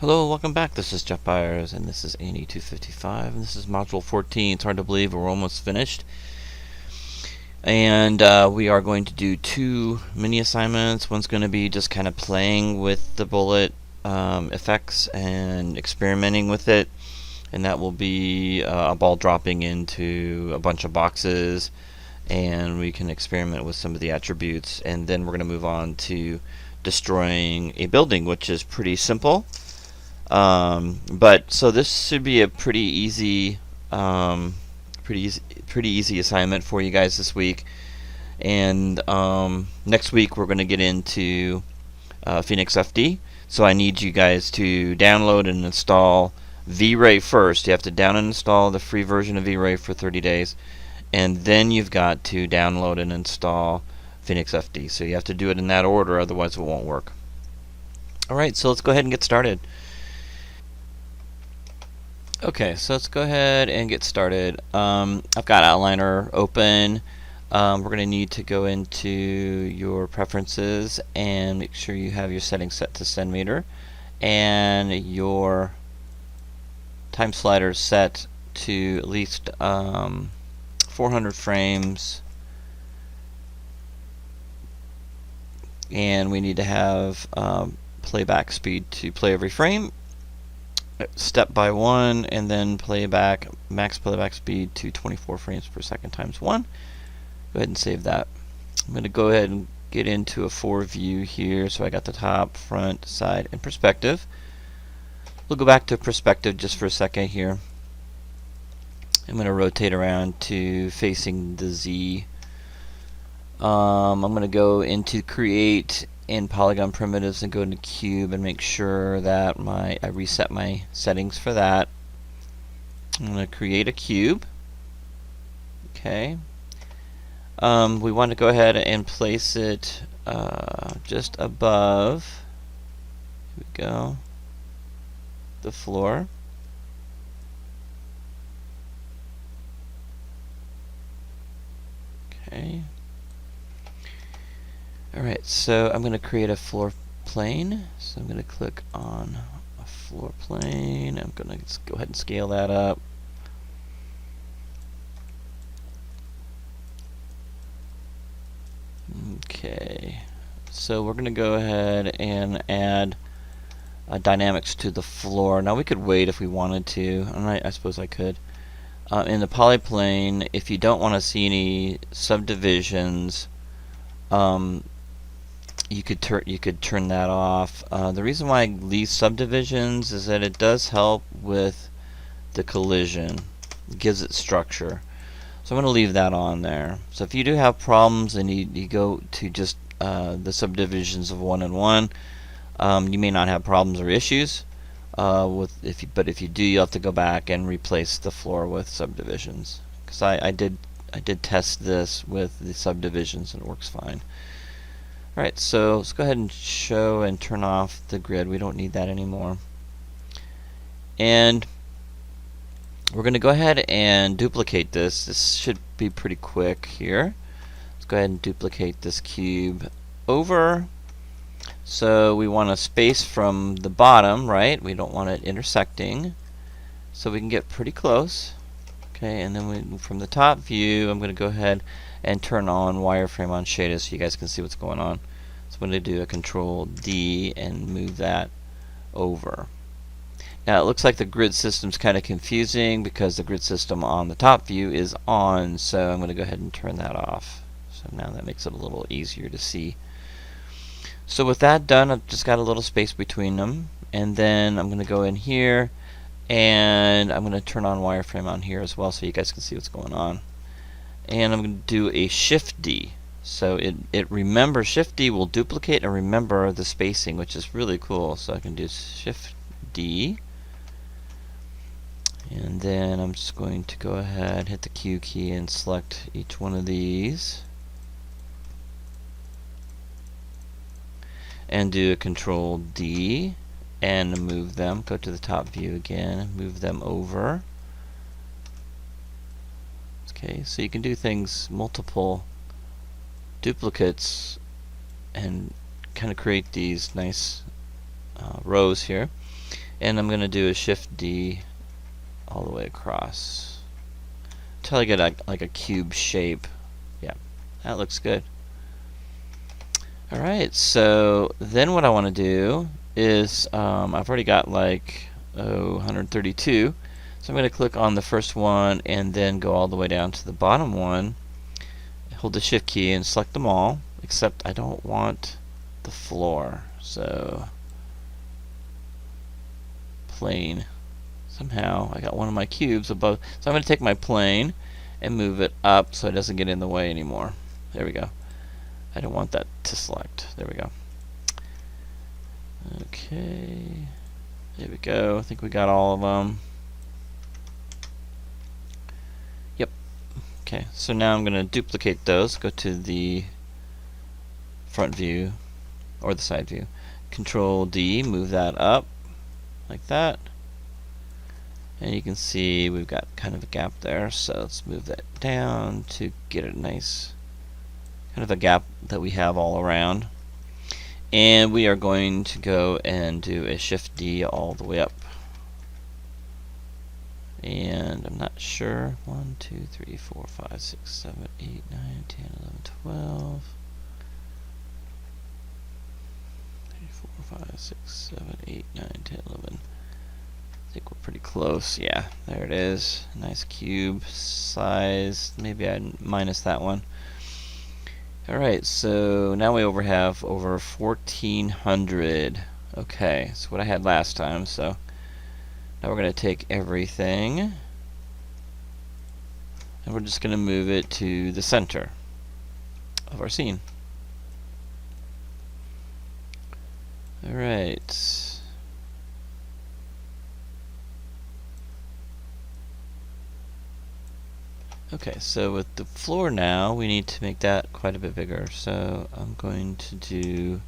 Hello, welcome back. This is Jeff Byers, and this is Annie 255, and this is Module 14. It's hard to believe we're almost finished. And we are going to do two mini assignments. One's going to be just kind of playing with the bullet effects and experimenting with it, and that will be a ball dropping into a bunch of boxes, and we can experiment with some of the attributes. And then we're going to move on to destroying a building, which is pretty simple. But so this should be a pretty easy assignment for you guys this week. And next week we're going to get into Phoenix FD. So I need you guys to download and install V-Ray first. You have to down and install the free version of V-Ray for 30 days. And then you've got to download and install Phoenix FD. So you have to do it in that order, otherwise it won't work. Alright, so let's go ahead and get started. Okay, so let's go ahead and get started. I've got Outliner open. We're going to need to go into your preferences and make sure you have your settings set to centimeter and your time slider set to at least 400 frames, and we need to have playback speed to play every frame, step by 1, and then max playback speed to 24 frames per second times 1. Go ahead and save that. I'm going to go ahead and get into a 4 view here. So I got the top, front, side, and perspective. We'll go back to perspective just for a second here. I'm going to rotate around to facing the Z. I'm going to go into create in polygon primitives and go into cube and make sure that I reset my settings for that. I'm going to create a cube. Okay. We want to go ahead and place it just above, here we go, the floor. Okay. Alright, so I'm going to create a floor plane. So I'm going to click on a floor plane. I'm going to go ahead and scale that up. Okay, so we're going to go ahead and add dynamics to the floor. Now we could wait if we wanted to, and I suppose I could. In the polyplane, if you don't want to see any subdivisions, you could turn that off. The reason why I leave subdivisions is that it does help with the collision. It gives it structure. So I'm going to leave that on there. So if you do have problems and you go to just the subdivisions of 1 and 1, you may not have problems or issues. But if you do, you'll have to go back and replace the floor with subdivisions. Because I did test this with the subdivisions and it works fine. Alright, so let's go ahead and show and turn off the grid. We don't need that anymore. And we're going to go ahead and duplicate this. This should be pretty quick here. Let's go ahead and duplicate this cube over. So we want a space from the bottom, right? We don't want it intersecting. So we can get pretty close. Okay, and then from the top view, I'm going to go ahead and turn on wireframe on shaded so you guys can see what's going on. So I'm going to do a Control D and move that over. Now it looks like the grid system's kind of confusing because the grid system on the top view is on, so I'm going to go ahead and turn that off. So now that makes it a little easier to see. So with that done, I've just got a little space between them, and then I'm going to go in here and I'm going to turn on wireframe on here as well so you guys can see what's going on. And I'm going to do a Shift D. So it remembers, Shift D will duplicate and remember the spacing, which is really cool. So I can do Shift D. And then I'm just going to go ahead, hit the Q key, and select each one of these. And do a Control D and move them. Go to the top view again, move them over. Okay, so you can do things, multiple duplicates, and kind of create these nice rows here. and I'm going to do a Shift D all the way across until I get like a cube shape. Yeah, that looks good. Alright, so then what I want to do is, I've already got like 132, so I'm going to click on the first one and then go all the way down to the bottom one, hold the Shift key and select them all, except I don't want the floor, so plane. Somehow I got one of my cubes above, so I'm going to take my plane and move it up so it doesn't get in the way anymore. There we go. I don't want that to select. There we go. Okay, there we go. I think we got all of them. Yep. Okay, so now I'm going to duplicate those. Go to the front view or the side view. Control D, move that up like that. And you can see we've got kind of a gap there, so let's move that down to get a nice kind of a gap that we have all around. And we are going to go and do a Shift D all the way up. And I'm not sure. 1, 2, 3, 4, 5, 6, 7, 8, 9, 10, 11, 12. 3, 4, 5, 6, 7, 8, 9, 10, 11. I think we're pretty close. Yeah, there it is. Nice cube size. Maybe I'd minus that one. Alright, so now we have over 1,400. Okay, so what I had last time. So now we're going to take everything and we're just going to move it to the center of our scene. Alright. Okay, so with the floor now, we need to make that quite a bit bigger. So I'm going to do,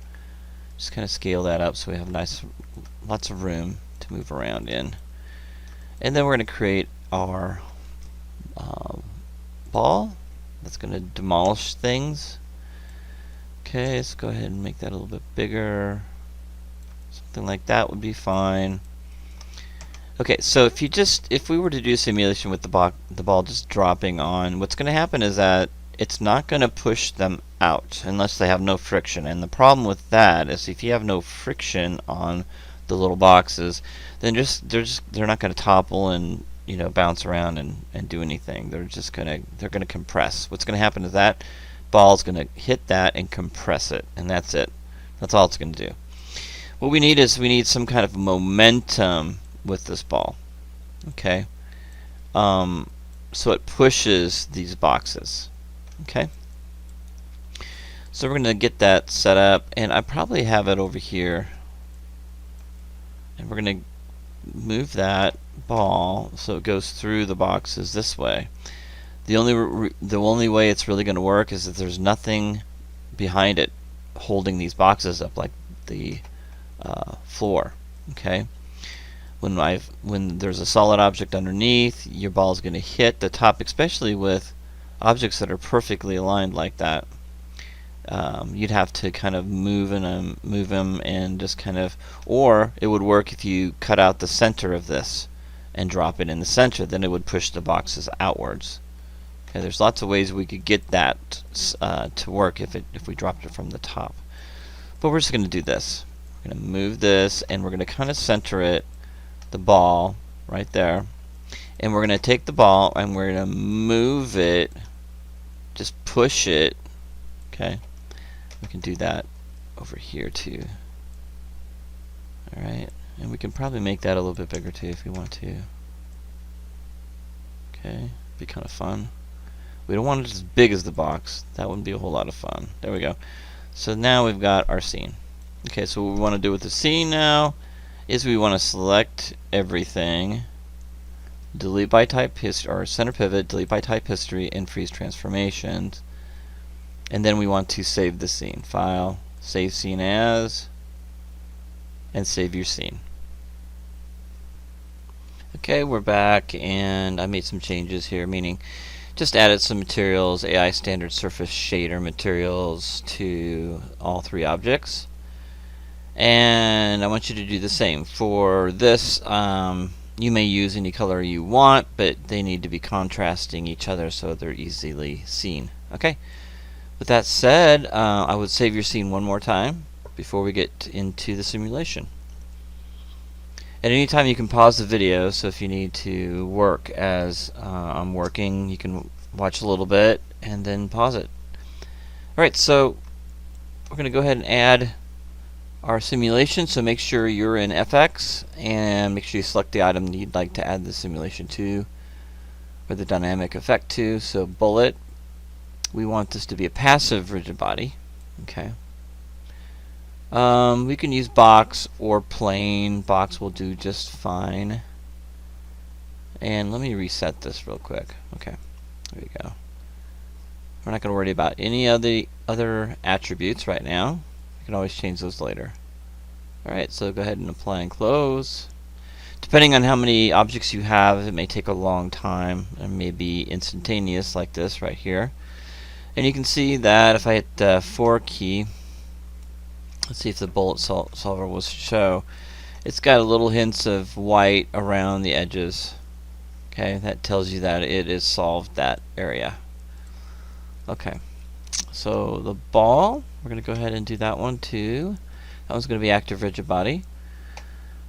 just kind of scale that up so we have lots of room to move around in. And then we're going to create our ball that's going to demolish things. Okay, let's go ahead and make that a little bit bigger. Something like that would be fine. Okay, so if we were to do a simulation with the ball just dropping on, what's going to happen is that it's not going to push them out unless they have no friction. And the problem with that is if you have no friction on the little boxes, then they're not going to topple and bounce around and do anything. They're going to compress. What's going to happen is that ball's going to hit that and compress it, and that's it. That's all it's going to do. What we need is some kind of momentum with this ball. Okay, so it pushes these boxes. Okay, so we're going to get that set up, and I probably have it over here, and we're going to move that ball so it goes through the boxes this way. The only way it's really going to work is if there's nothing behind it holding these boxes up, like the floor. Okay, when there's a solid object underneath, your ball is going to hit the top, especially with objects that are perfectly aligned like that. You'd have to kind of move them and just kind of, or it would work if you cut out the center of this and drop it in the center, then it would push the boxes outwards. Okay, there's lots of ways we could get that to work if we dropped it from the top. But we're just going to do this. We're going to move this, and we're going to kind of center it, the ball right there, and we're going to take the ball and we're going to move it, just push it. Okay, we can do that over here too. Alright, and we can probably make that a little bit bigger too if we want to. Okay, be kind of fun. We don't want it as big as the box. That wouldn't be a whole lot of fun. There we go. So now we've got our scene. Okay, so what we want to do with the scene now is we want to select everything, delete by type history, or center pivot, delete by type history, and freeze transformations. And then we want to save the scene. File, save scene as, and save your scene. Okay, we're back, and I made some changes here, meaning just added some materials, AI standard surface shader materials to all three objects. And I want you to do the same. For this, you may use any color you want, but they need to be contrasting each other so they're easily seen. Okay? With that said, I would save your scene one more time before we get into the simulation. At any time you can pause the video, so if you need to work as I'm working, you can watch a little bit and then pause it. Alright, so we're going to go ahead and add our simulation, so make sure you're in FX and make sure you select the item that you'd like to add the simulation to or the dynamic effect to. So bullet, we want this to be a passive rigid body. Okay. We can use box or plain. Box will do just fine. And let me reset this real quick. Okay, there we go. We're not going to worry about any of the other attributes right now. We can always change those later. Alright, so go ahead and apply and close. Depending on how many objects you have, it may take a long time. It may be instantaneous like this right here. And you can see that if I hit the 4 key, let's see if the bullet solver will show. It's got a little hints of white around the edges. Okay, that tells you that it has solved that area. Okay, so the ball, we're going to go ahead and do that one too. That one's going to be active rigid body.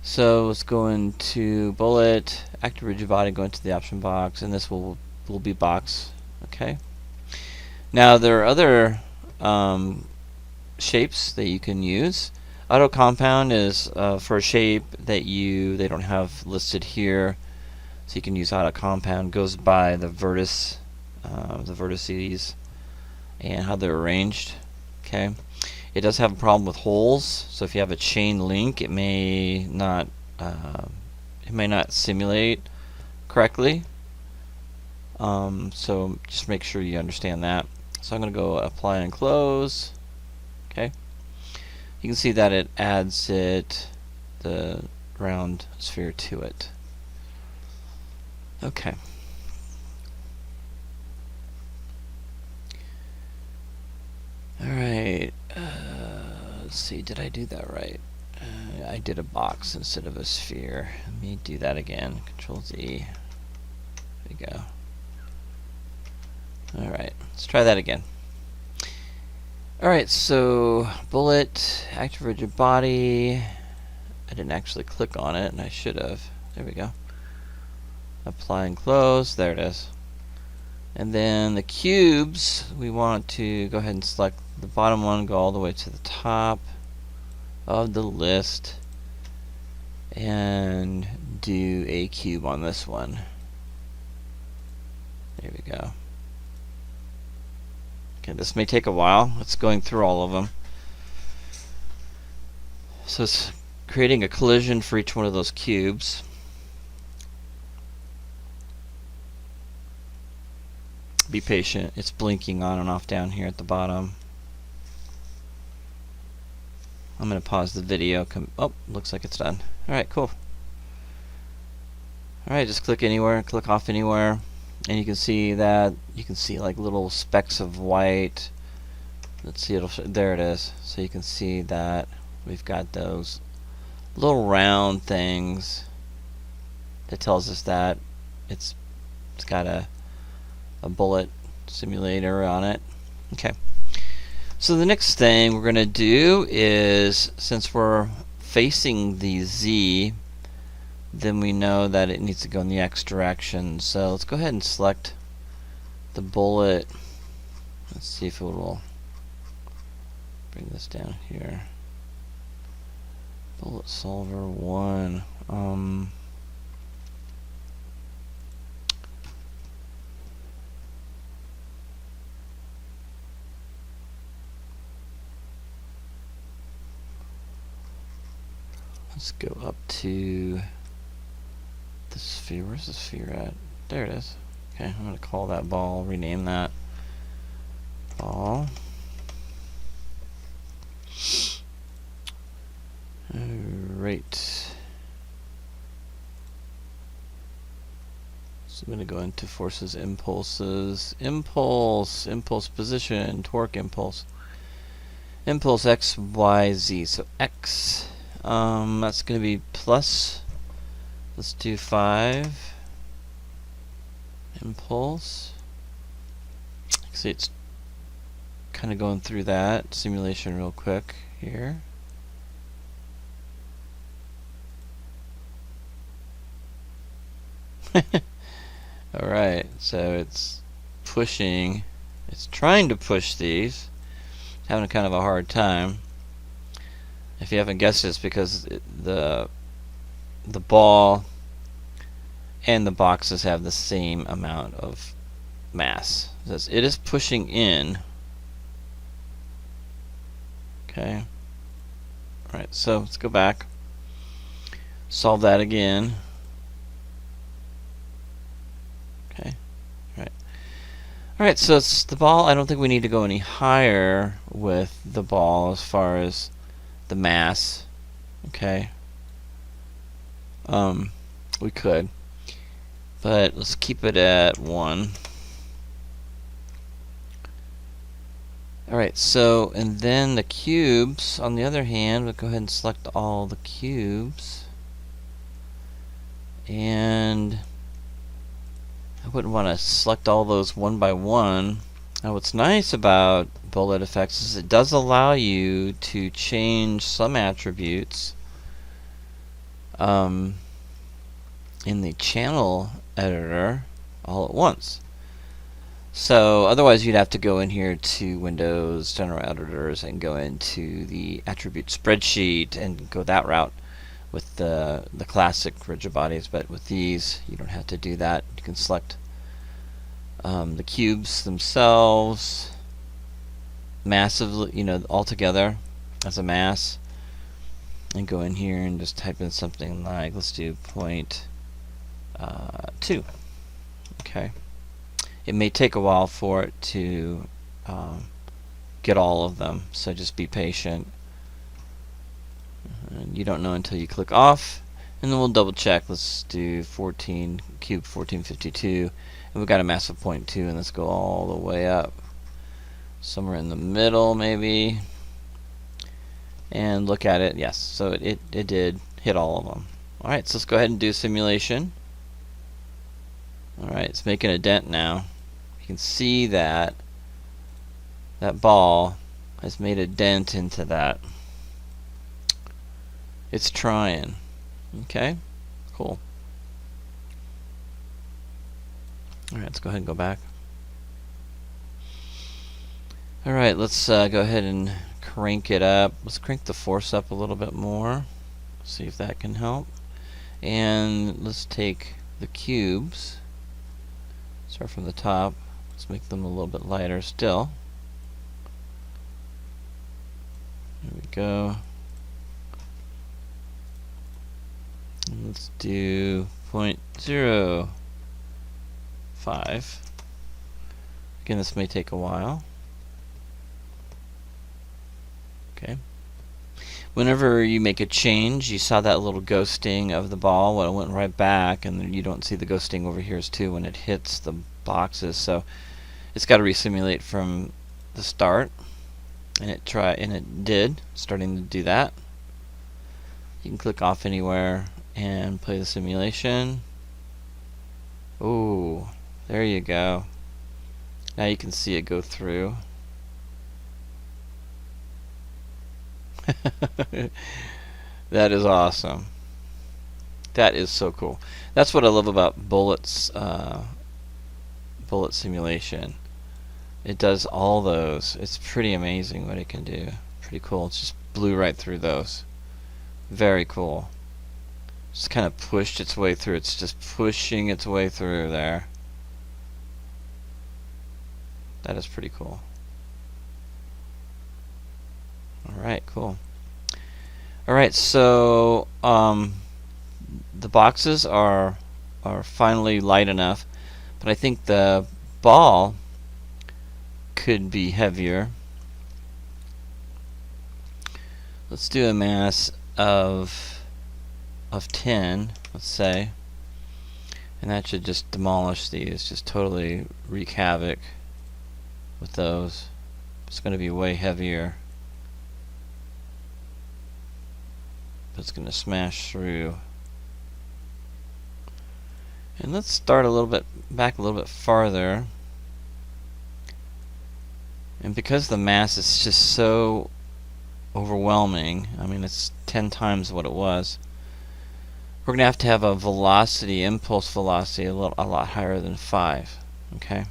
So let's go into bullet, active rigid body, go into the option box, and this will be box. Okay. Now there are other shapes that you can use. Auto compound is for a shape that they don't have listed here, so you can use auto compound. Goes by the vertices and how they're arranged. Okay, it does have a problem with holes, so if you have a chain link, it may not simulate correctly. So just make sure you understand that. So I'm going to go apply and close. Okay, you can see that it adds the round sphere to it. Okay. Alright, let's see, did I do that right? I did a box instead of a sphere. Let me do that again. Control Z. There we go. Alright, let's try that again. Alright, so bullet, active rigid body. I didn't actually click on it, and I should have. There we go. Apply and close. There it is. And then the cubes, we want to go ahead and select the bottom one, go all the way to the top of the list, and do a cube on this one. There we go. Okay, this may take a while. It's going through all of them. So it's creating a collision for each one of those cubes. Be patient. It's blinking on and off down here at the bottom. I'm going to pause the video. Oh, looks like it's done. Alright, cool. Alright, just click anywhere, click off anywhere, and you can see that, like little specks of white. Let's see, there it is. So you can see that we've got those little round things that tells us that it's got a bullet simulator on it. Okay. So the next thing we're going to do is, since we're facing the Z, then we know that it needs to go in the X direction. So let's go ahead and select the bullet. Let's see if it will bring this down here. Bullet solver 1. Let's go up to the sphere. Where's the sphere at? There it is. Okay, I'm going to call that ball, rename that ball. Alright. So I'm going to go into forces, impulses, impulse position, torque impulse. Impulse X, Y, Z. So X, that's going to be plus, let's do 5. Impulse. See, it's kind of going through that simulation real quick here. Alright, so it's pushing, it's trying to push these, having kind of a hard time. If you haven't guessed, it's because the ball and the boxes have the same amount of mass. It is pushing in. Okay. Alright, so let's go back. Solve that again. Okay. Alright, so it's the ball. I don't think we need to go any higher with the ball as far as the mass. Okay. We could. But let's keep it at 1. Alright, so, and then the cubes, on the other hand, we'll go ahead and select all the cubes. And I wouldn't want to select all those one by one. Now what's nice about bullet effects is it does allow you to change some attributes in the channel editor all at once. So otherwise you'd have to go in here to Windows, General Editors, and go into the attribute spreadsheet and go that route with the classic rigid bodies. But with these, you don't have to do that. You can select the cubes themselves, massively, all together as a mass, and go in here and just type in something like, let's do 0.2. Okay. It may take a while for it to get all of them, so just be patient. And you don't know until you click off, and then we'll double check. Let's do 14 cube 1452, and we've got a mass of 0.2, and let's go all the way up somewhere in the middle maybe, and look at it. Yes, so it did hit all of them. Alright, so let's go ahead and do simulation. Alright, it's making a dent now. You can see that that ball has made a dent into that. It's trying. Okay, cool. Alright, let's go ahead and go back. Alright, let's go ahead and crank it up. Let's crank the force up a little bit more. See if that can help. And let's take the cubes. Start from the top. Let's make them a little bit lighter still. There we go. And let's do 0.05. Again, this may take a while. Okay. Whenever you make a change, you saw that little ghosting of the ball when it went right back, and you don't see the ghosting over here too when it hits the boxes. So it's got to resimulate from the start, and it did, starting to do that. You can click off anywhere and play the simulation. Ooh, there you go. Now you can see it go through. That is awesome. That is so cool. That's what I love about bullets, bullet simulation. It does all those. It's pretty amazing what it can do. Pretty cool. It just blew right through those. Very cool. Just kind of pushed its way through. It's just pushing its way through there. That is pretty cool. Alright, cool. Alright, so the boxes are finally light enough, but I think the ball could be heavier. Let's do a mass of 10, let's say, and that should just demolish these, just totally wreak havoc with those. It's going to be way heavier. It's going to smash through. And let's start a little bit back a little bit farther. And because the mass is just so overwhelming, I mean it's 10 times what it was, we're going to have a velocity, impulse velocity, a lot higher than 5. Okay.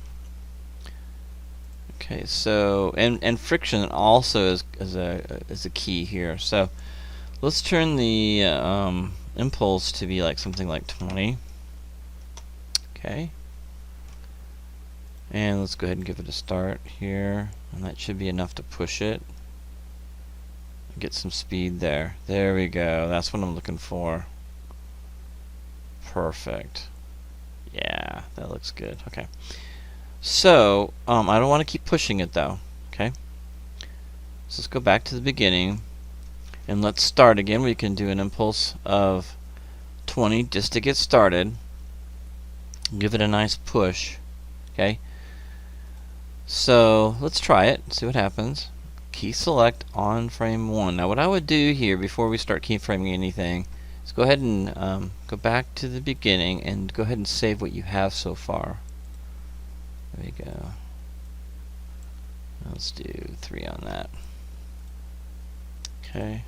Okay. So and friction also is a key here. So let's turn the impulse to be like something like 20. Okay. And let's go ahead and give it a start here, and that should be enough to push it. Get some speed there. There we go. That's what I'm looking for. Perfect. Yeah, that looks good. Okay. So, I don't want to keep pushing it though. Okay. So let's go back to the beginning, and let's start again. We can do an impulse of 20 just to get started. Give it a nice push. Okay. So let's try it. See what happens. Key select on frame 1. Now what I would do here before we start keyframing anything is go ahead and go back to the beginning and go ahead and save what you have so far. There we go. Let's do 3 on that. Okay.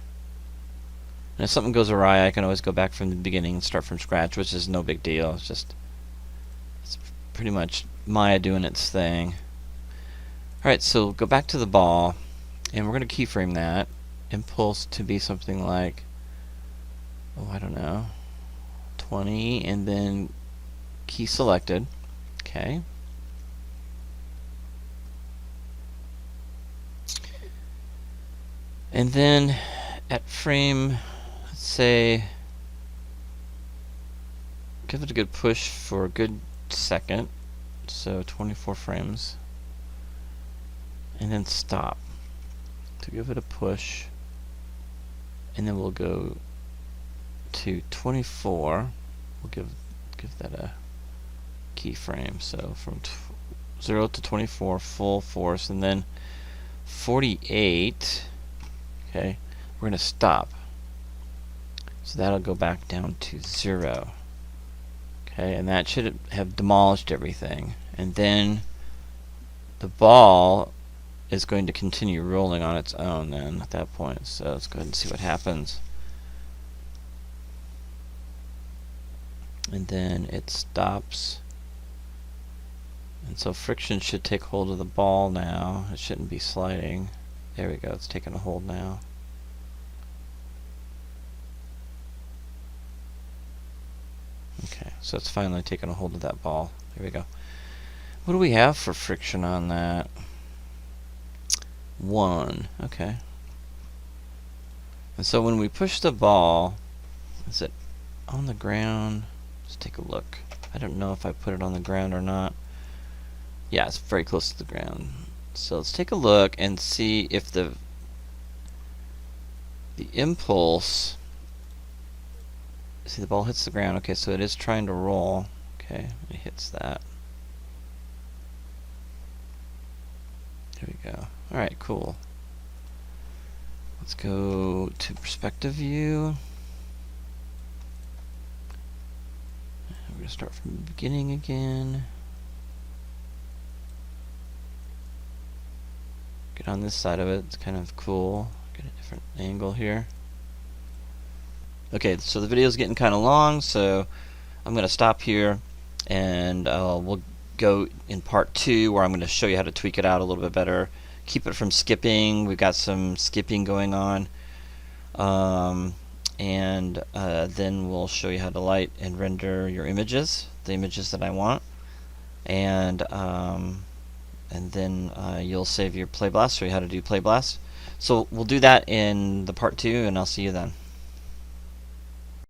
And if something goes awry, I can always go back from the beginning and start from scratch, which is no big deal. It's pretty much Maya doing its thing. Alright, so go back to the ball, and we're going to keyframe that impulse to be something like, oh, I don't know, 20, and then key selected. Okay. And then at frame, let's say, give it a good push for a good second, so 24 frames. And then stop to give it a push, and then we'll go to 24. We'll give that a keyframe. So from 0 to 24 full force, and then 48. Okay, we're gonna stop. So that'll go back down to 0. Okay, and that should have demolished everything. And then the ball is going to continue rolling on its own then at that point. So let's go ahead and see what happens. And then it stops. And so friction should take hold of the ball now. It shouldn't be sliding. There we go, it's taking a hold now. Okay, so it's finally taken a hold of that ball. There we go. What do we have for friction on that? 1. Okay. And so when we push the ball, is it on the ground? Let's take a look. I don't know if I put it on the ground or not. Yeah, it's very close to the ground. So let's take a look and see if the impulse, see the ball hits the ground. Okay, so it is trying to roll. Okay, it hits that. There we go. Alright, cool. Let's go to perspective view. We're going to start from the beginning again. Get on this side of it. It's kind of cool. Get a different angle here. Okay, so the video is getting kind of long, so I'm going to stop here, and we'll go in part 2 where I'm going to show you how to tweak it out a little bit better. Keep it from skipping. We've got some skipping going on, and then we'll show you how to light and render your images, the images that I want, and then you'll save your Play Blast, show you how to do Play Blast. So we'll do that in the part 2, and I'll see you then.